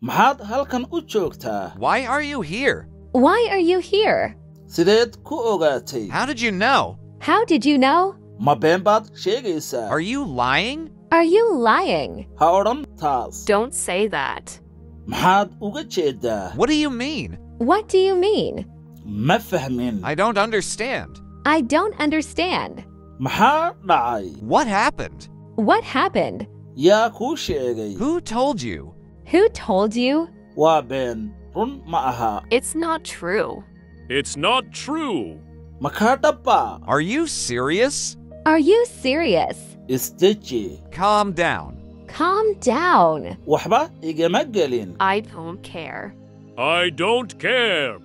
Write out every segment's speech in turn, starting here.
maxaad halkan u joogtaa? Why are you here? Why are you here? Sideed ku ogaatay? How did you know? How did you know? Ma been baad sheegaysaa? Are you lying? Are you lying? Ha odhan taas. Don't say that. Maxaad uga jeedaa? What do you mean? What do you mean? Ma fahmin. I don't understand. I don't understand. Maxaa dhacay? What happened? What happened? Yaa kuu sheegay? Who told you? Who told you? Waa been. Run ma aha. It's not true. It's not true. Ma kaa dhabbaa? Are you serious? Are you serious? Isdeji. Calm down. Calm down. Waxba igama gelin. I don't care. I don't care.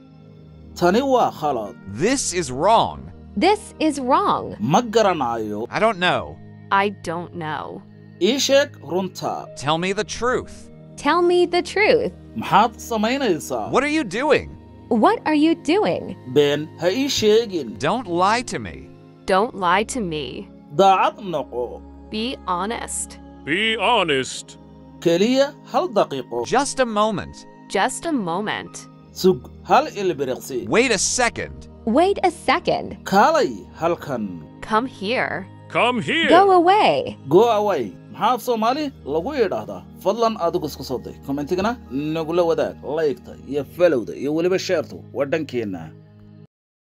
Tani waa khalad. This is wrong. This is wrong. Ma garanayo. I don't know. I don't know. Ii sheeg runta. Tell me the truth. Tell me the truth. Maxaad samaynaysaa? What are you doing? What are you doing? Been ha ii sheegin. Don't lie to me. Don't lie to me. Daacad noqo. Be honest. Be honest. Keliya hal daqiiqo. Just a moment. Just a moment. Sug hal ilbiriqsi. Wait a second. Wait a second. Kaalay halkan. Come here. Come here. Go away. Go away. maxaa Soomaali lagu yiraahdaa? Fadlan adigu isku soo day. Commentigana nagula wadaag, like-ta iyo follow-da iyo waliba share-tu waa dhankeena.